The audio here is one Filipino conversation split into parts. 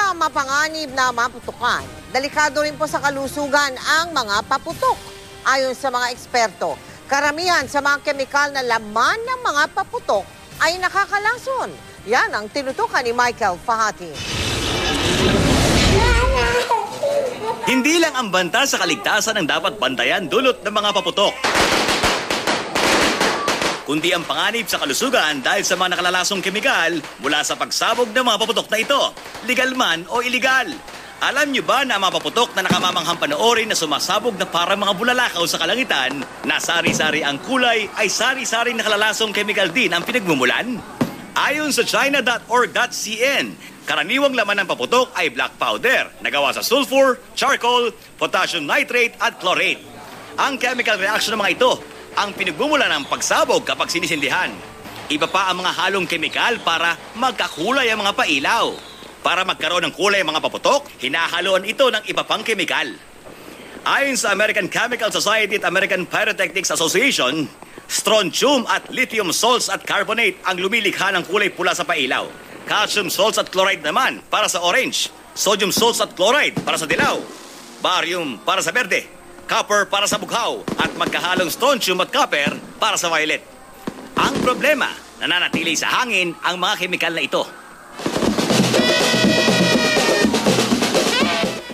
sa mapanganib na maputukan, delikado rin po sa kalusugan ang mga paputok. Ayon sa mga eksperto, karamihan sa mga kemikal na laman ng mga paputok ay nakakalason. Yan ang tinutukan ni Michael Fahati. Hindi lang ang banta sa kaligtasan ang dapat bantayan dulot ng mga paputok, kundi ang panganib sa kalusugan dahil sa mga nakalalasong kemikal mula sa pagsabog ng mga paputok na ito, legal man o illegal. Alam niyo ba na ang mga paputok na nakamamanghang panoorin na sumasabog na parang mga bulalakaw sa kalangitan, na sari-sari ang kulay ay sari-sari nakalalasong kemikal din ang pinagmumulan? Ayon sa china.org.cn, karaniwang laman ng paputok ay black powder na gawa sa sulfur, charcoal, potassium nitrate at chlorate. Ang chemical reaction ng mga ito ang pinagmumula ng pagsabog kapag sinisindihan. Iba pa ang mga halong kemikal para magkakulay ang mga pailaw. Para magkaroon ng kulay ang mga paputok, hinahaloan ito ng iba pang kemikal. Ayon sa American Chemical Society at American Pyrotechnics Association, strontium at lithium salts at carbonate ang lumilikha ng kulay pula sa pailaw. Calcium salts at chloride naman para sa orange. Sodium salts at chloride para sa dilaw. Barium para sa berde. Copper para sa bughaw. At magkahalong strontium at copper para sa violet. Ang problema, nananatili sa hangin ang mga kemikal na ito.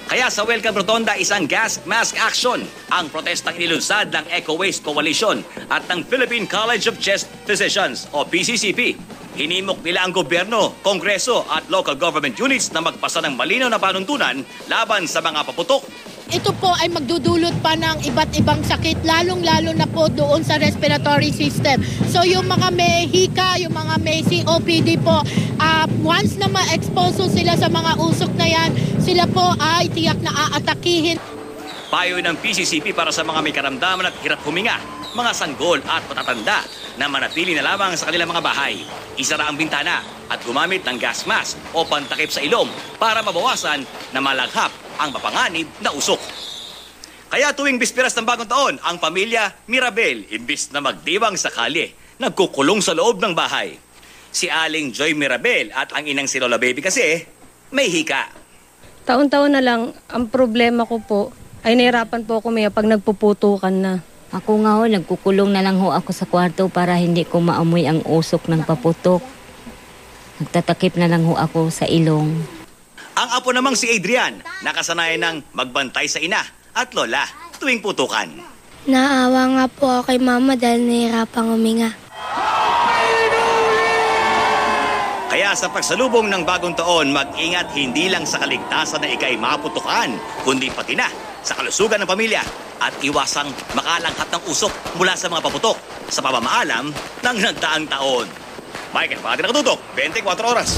Kaya sa Welcome Rotonda, isang gas mask action ang protestang inilunsad ng Eco Waste Coalition at ng Philippine College of Chest Physicians o PCCP. Hinimok nila ang gobyerno, kongreso at local government units na magpasa ng malinaw na panuntunan laban sa mga paputok. Ito po ay magdudulot pa ng iba't ibang sakit, lalong-lalo na po doon sa respiratory system. So yung mga may hika, yung mga may COPD po, once na ma-expose sila sa mga usok na yan, sila po ay tiyak na aatakihin. Payo ng PCCP para sa mga may karamdaman at hirap huminga, mga sanggol at patatanda na manatili na lamang sa kanilang mga bahay. Isara ang bintana at gumamit ng gas mask o pantakip sa ilong para mabawasan na malaghap ang mapanganib na usok. Kaya tuwing bisperas ng bagong taon, ang pamilya Mirabel, imbis na magdiwang sa kalye, nagkukulong sa loob ng bahay. Si Aling Joy Mirabel at ang inang si Lola Baby kasi may hika. Taon-taon na lang, ang problema ko po ay nahirapan po ako may pag nagpuputukan na. Ako nga ho, nagkukulong na lang ho ako sa kwarto para hindi ko maamoy ang usok ng paputok. Nagtatakip na lang ho ako sa ilong. Ang apo namang si Adrian, nakasanayan ng magbantay sa ina at lola tuwing putukan. Naawa nga po ako kay mama dahil nahihirapang huminga. Kaya sa pagsalubong ng bagong taon, mag-ingat hindi lang sa kaligtasan na ikay maputukan, kundi pati na sa kalusugan ng pamilya at iwasang makalanghat ng usok mula sa mga paputok sa pamamaalam ng nagdaang taon. Michael, pagkati nakatutok, 24 oras.